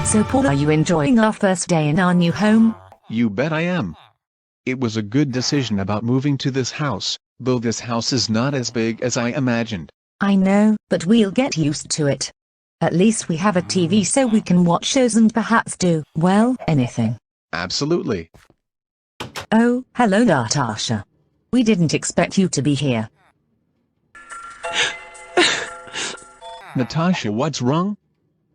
So Paul, are you enjoying our first day in our new home? You bet I am. It was a good decision about moving to this house, though this house is not as big as I imagined. I know, but we'll get used to it. At least we have a TV so we can watch shows and perhaps do, well, anything. Absolutely. Oh, hello Natasha. We didn't expect you to be here. Natasha, what's wrong?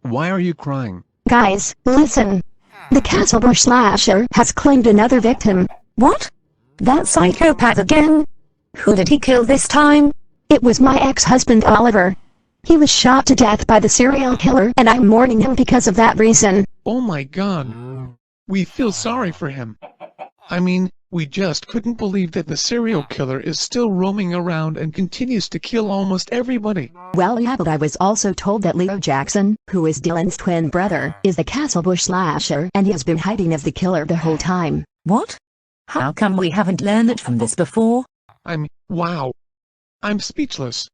Why are you crying? Guys, listen. The CastleBush Slasher has claimed another victim. What? That psychopath again? Who did he kill this time? It was my ex-husband Oliver. He was shot to death by the serial killer and I'm mourning him because of that reason. Oh my God. We feel sorry for him. I mean, we just couldn't believe that the serial killer is still roaming around and continues to kill almost everybody. Well, yeah, but I was also told that Leo Jackson, who is Dylan's twin brother, is the CastleBush Slasher and he has been hiding as the killer the whole time. What? How come we haven't learned it from this before? Wow. I'm speechless.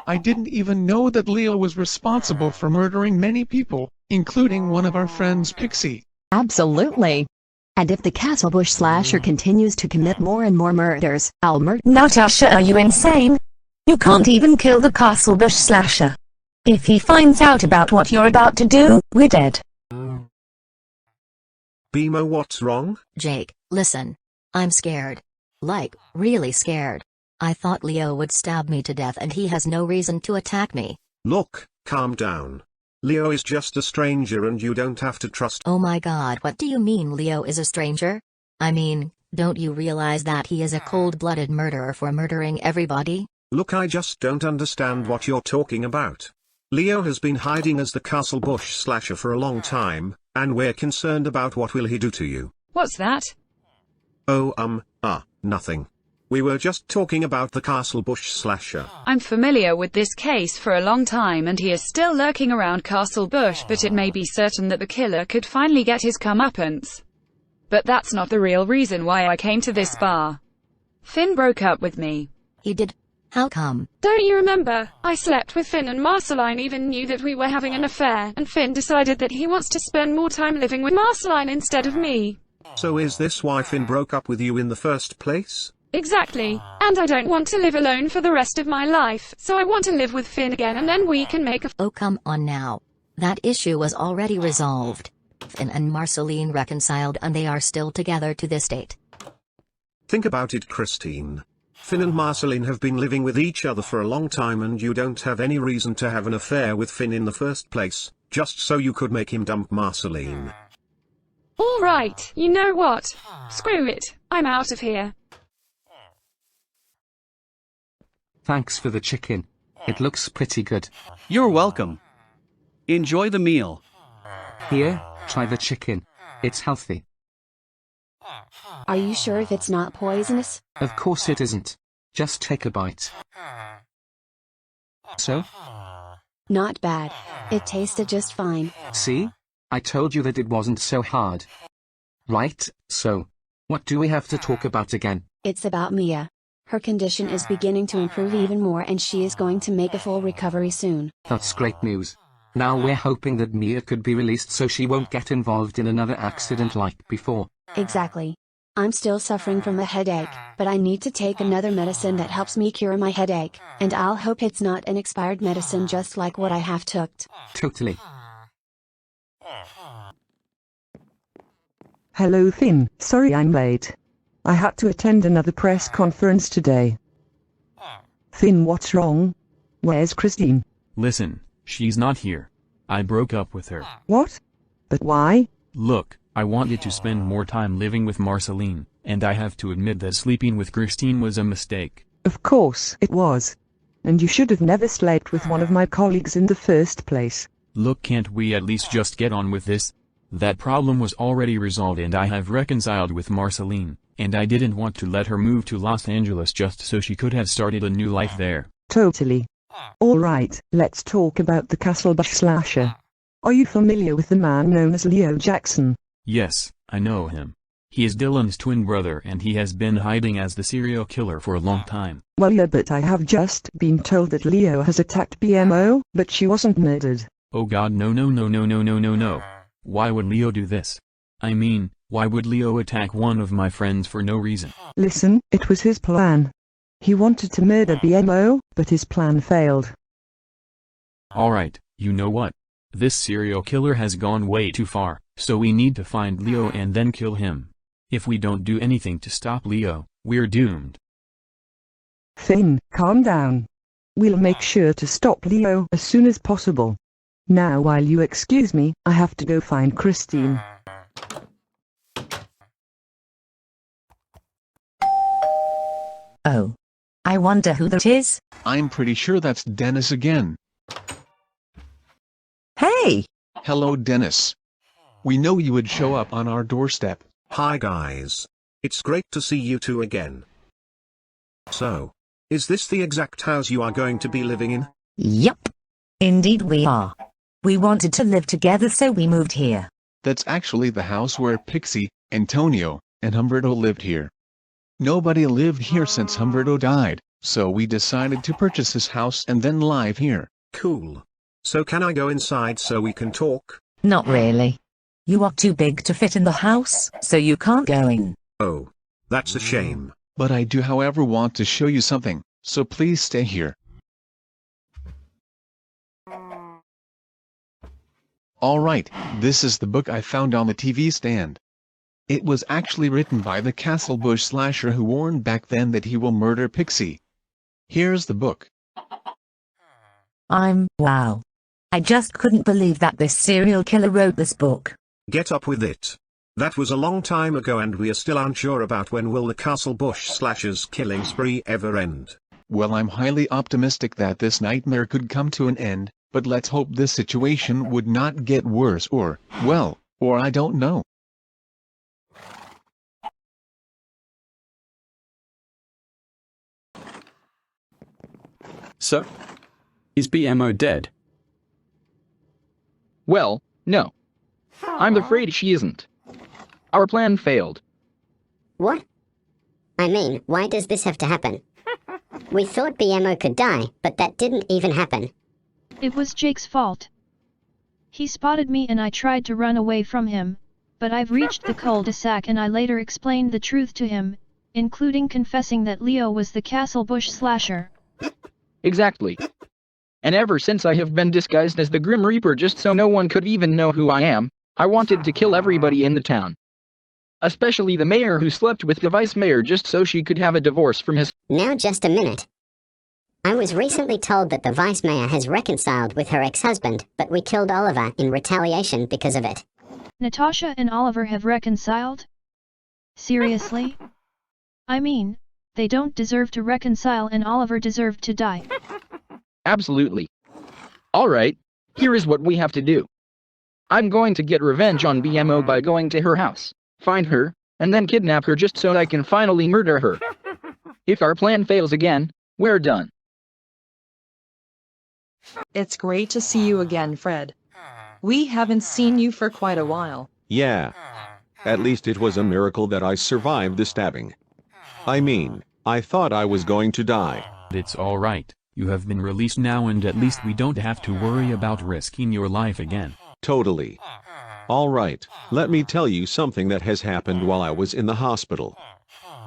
I didn't even know that Leo was responsible for murdering many people, including one of our friends, Pixie. Absolutely. And if the CastleBush Slasher continues to commit more and more murders, I'll murder— Natasha, are you insane? You can't even kill the CastleBush Slasher. If he finds out about what you're about to do, we're dead. BMO, what's wrong? Jake, listen. I'm scared. Like, really scared. I thought Leo would stab me to death and he has no reason to attack me. Look, calm down. Leo is just a stranger and you don't have to trust— Oh my God, what do you mean Leo is a stranger? I mean, don't you realize that he is a cold-blooded murderer for murdering everybody? Look, I just don't understand what you're talking about. Leo has been hiding as the CastleBush Slasher for a long time, and we're concerned about what will he do to you. What's that? Oh, nothing. We were just talking about the CastleBush Slasher. I'm familiar with this case for a long time and he is still lurking around CastleBush, but it may be certain that the killer could finally get his comeuppance. But that's not the real reason why I came to this bar. Finn broke up with me. He did? How come? Don't you remember? I slept with Finn and Marceline even knew that we were having an affair, and Finn decided that he wants to spend more time living with Marceline instead of me. So is this why Finn broke up with you in the first place? Exactly. And I don't want to live alone for the rest of my life, so I want to live with Finn again and then we can make a— Oh, come on now. That issue was already resolved. Finn and Marceline reconciled and they are still together to this date. Think about it, Christine. Finn and Marceline have been living with each other for a long time and you don't have any reason to have an affair with Finn in the first place, just so you could make him dump Marceline. Alright, you know what? Screw it. I'm out of here. Thanks for the chicken. It looks pretty good. You're welcome. Enjoy the meal. Here, try the chicken. It's healthy. Are you sure if it's not poisonous? Of course it isn't. Just take a bite. So? Not bad. It tasted just fine. See? I told you that it wasn't so hard. Right, so, what do we have to talk about again? It's about Mia. Her condition is beginning to improve even more and she is going to make a full recovery soon. That's great news. Now we're hoping that Mia could be released so she won't get involved in another accident like before. Exactly. I'm still suffering from a headache, but I need to take another medicine that helps me cure my headache, and I'll hope it's not an expired medicine just like what I have took. Totally. Hello Finn, sorry I'm late. I had to attend another press conference today. Finn, what's wrong? Where's Christine? Listen, she's not here. I broke up with her. What? But why? Look, I wanted to spend more time living with Marceline, and I have to admit that sleeping with Christine was a mistake. Of course it was. And you should have never slept with one of my colleagues in the first place. Look, can't we at least just get on with this? That problem was already resolved and I have reconciled with Marceline, and I didn't want to let her move to Los Angeles just so she could have started a new life there. Totally. Alright, let's talk about the CastleBush Slasher. Are you familiar with the man known as Leo Jackson? Yes, I know him. He is Dylan's twin brother and he has been hiding as the serial killer for a long time. Well yeah, but I have just been told that Leo has attacked BMO, but she wasn't murdered. Oh God, no no no no no no no no. Why would Leo do this? I mean, why would Leo attack one of my friends for no reason? Listen, it was his plan. He wanted to murder BMO, but his plan failed. Alright, you know what? This serial killer has gone way too far, so we need to find Leo and then kill him. If we don't do anything to stop Leo, we're doomed. Finn, calm down. We'll make sure to stop Leo as soon as possible. Now while you excuse me, I have to go find Christine. Oh. I wonder who that is. I'm pretty sure that's Dennis again. Hey! Hello, Dennis. We know you would show up on our doorstep. Hi guys. It's great to see you two again. So, is this the exact house you are going to be living in? Yup. Indeed we are. We wanted to live together so we moved here. That's actually the house where Pixie, Antonio, and Humberto lived here. Nobody lived here since Humberto died, so we decided to purchase this house and then live here. Cool. So can I go inside so we can talk? Not really. You are too big to fit in the house, so you can't go in. Oh. That's a shame. But I do however want to show you something, so please stay here. Alright, this is the book I found on the TV stand. It was actually written by the CastleBush Slasher who warned back then that he will murder Pixie. Here's the book. Wow. I just couldn't believe that this serial killer wrote this book. Get up with it. That was a long time ago and we are still unsure about when will the CastleBush Slasher's killing spree ever end. Well, I'm highly optimistic that this nightmare could come to an end, but let's hope this situation would not get worse or I don't know. So, is BMO dead? Well, no. I'm afraid she isn't. Our plan failed. What? I mean, why does this have to happen? We thought BMO could die, but that didn't even happen. It was Jake's fault. He spotted me and I tried to run away from him, but I've reached the cul-de-sac and I later explained the truth to him, including confessing that Leo was the CastleBush Slasher. Exactly. And ever since I have been disguised as the Grim Reaper just so no one could even know who I am, I wanted to kill everybody in the town. Especially the mayor who slept with the vice mayor just so she could have a divorce from his— Now just a minute. I was recently told that the vice mayor has reconciled with her ex-husband, but we killed Oliver in retaliation because of it. Natasha and Oliver have reconciled? Seriously? I mean, they don't deserve to reconcile and Oliver deserved to die. Absolutely. Alright, here is what we have to do. I'm going to get revenge on BMO by going to her house, find her, and then kidnap her just so I can finally murder her. If our plan fails again, we're done. It's great to see you again, Fred. We haven't seen you for quite a while. Yeah. At least it was a miracle that I survived the stabbing. I mean, I thought I was going to die. It's alright, you have been released now and at least we don't have to worry about risking your life again. Totally. Alright, let me tell you something that has happened while I was in the hospital.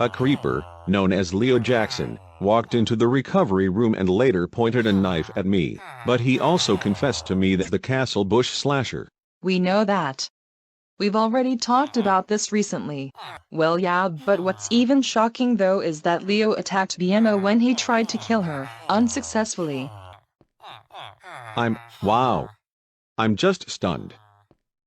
A creeper, known as Leo Jackson, walked into the recovery room and later pointed a knife at me, but he also confessed to me that the CastleBush Slasher. We know that. We've already talked about this recently. Well, yeah, but what's even shocking though is that Leo attacked BMO when he tried to kill her, unsuccessfully. Wow. I'm just stunned.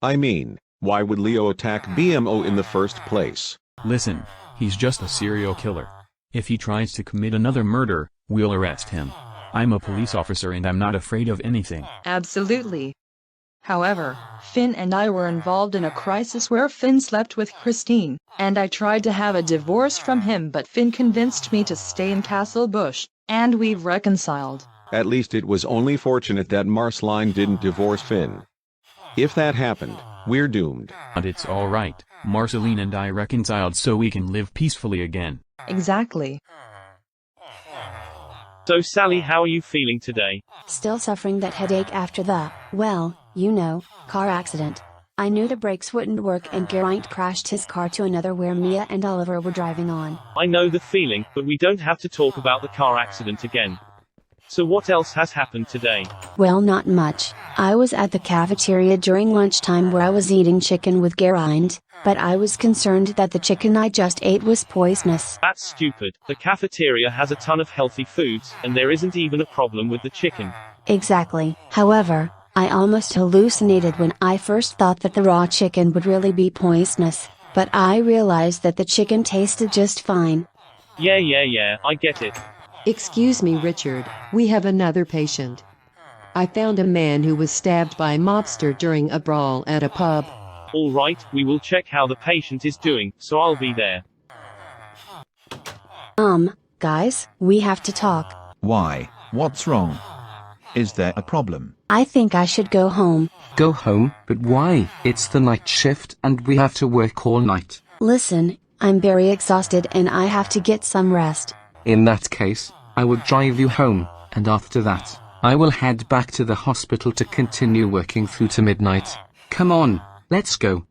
I mean, why would Leo attack BMO in the first place? Listen, he's just a serial killer. If he tries to commit another murder, we'll arrest him. I'm a police officer and I'm not afraid of anything. Absolutely. However, Finn and I were involved in a crisis where Finn slept with Christine, and I tried to have a divorce from him but Finn convinced me to stay in CastleBush, and we've reconciled. At least it was only fortunate that Marceline didn't divorce Finn. If that happened, we're doomed. But it's alright, Marceline and I reconciled so we can live peacefully again. Exactly. So Sally, how are you feeling today? Still suffering that headache after the, well, you know, car accident. I knew the brakes wouldn't work and Geraint crashed his car to another where Mia and Oliver were driving on. I know the feeling, but we don't have to talk about the car accident again. So what else has happened today? Well, not much. I was at the cafeteria during lunchtime where I was eating chicken with Geraint, but I was concerned that the chicken I just ate was poisonous. That's stupid. The cafeteria has a ton of healthy foods, and there isn't even a problem with the chicken. Exactly. However, I almost hallucinated when I first thought that the raw chicken would really be poisonous, but I realized that the chicken tasted just fine. Yeah, I get it. Excuse me, Richard, we have another patient. I found a man who was stabbed by a mobster during a brawl at a pub. All right, we will check how the patient is doing, so I'll be there. Guys, we have to talk. Why? What's wrong? Is there a problem? I think I should go home. Go home? But why? It's the night shift and we have to work all night. Listen, I'm very exhausted and I have to get some rest. In that case, I will drive you home, and after that, I will head back to the hospital to continue working through to midnight. Come on, let's go.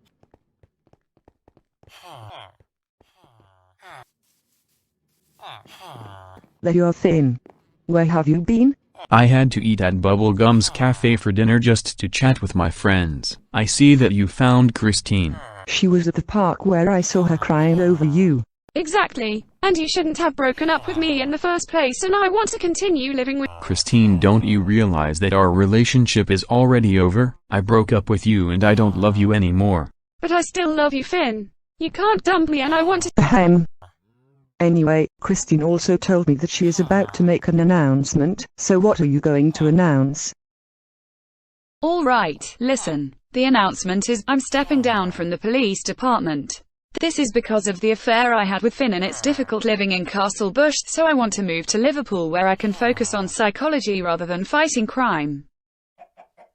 There you're thin. Where have you been? I had to eat at Bubblegum's cafe for dinner just to chat with my friends. I see that you found Christine. She was at the park where I saw her crying over you. Exactly. And you shouldn't have broken up with me in the first place, and I want to continue living with— Christine, don't you realize that our relationship is already over? I broke up with you and I don't love you anymore. But I still love you, Finn. You can't dump me and I want to— Anyway, Christine also told me that she is about to make an announcement, so what are you going to announce? Alright, listen. The announcement is, I'm stepping down from the police department. This is because of the affair I had with Finn and it's difficult living in CastleBush, so I want to move to Liverpool where I can focus on psychology rather than fighting crime.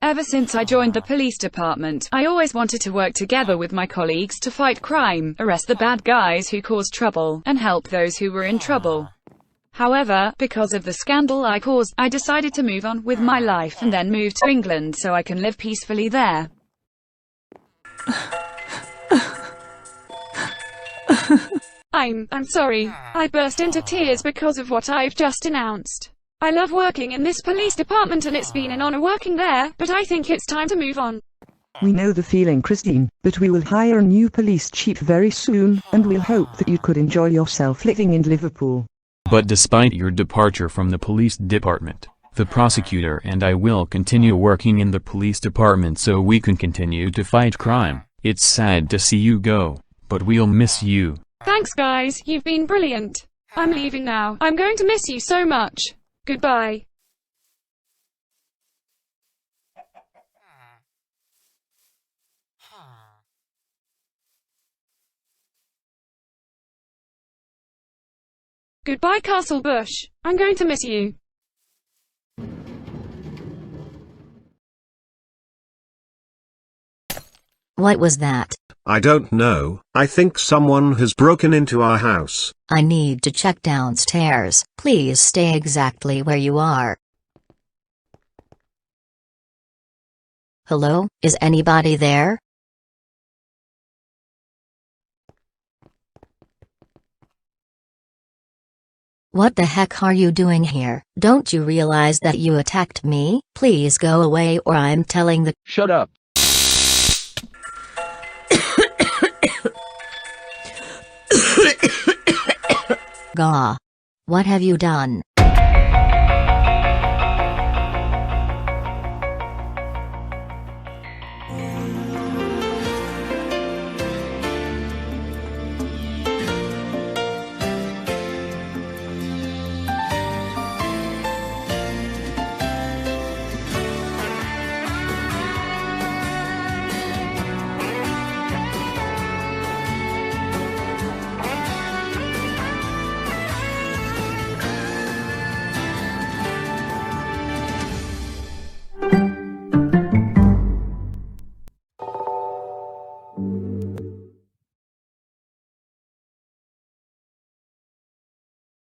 Ever since I joined the police department, I always wanted to work together with my colleagues to fight crime, arrest the bad guys who caused trouble, and help those who were in trouble. However, because of the scandal I caused, I decided to move on with my life and then move to England so I can live peacefully there. I'm sorry. I burst into tears because of what I've just announced. I love working in this police department and it's been an honor working there, but I think it's time to move on. We know the feeling, Christine, but we will hire a new police chief very soon, and we'll hope that you could enjoy yourself living in Liverpool. But despite your departure from the police department, the prosecutor and I will continue working in the police department so we can continue to fight crime. It's sad to see you go, but we'll miss you. Thanks guys, you've been brilliant. I'm leaving now. I'm going to miss you so much. Goodbye. Goodbye, CastleBush. I'm going to miss you. What was that? I don't know. I think someone has broken into our house. I need to check downstairs. Please stay exactly where you are. Hello, is anybody there? What the heck are you doing here? Don't you realize that you attacked me? Please go away or I'm telling the— Shut up. Gah. What have you done?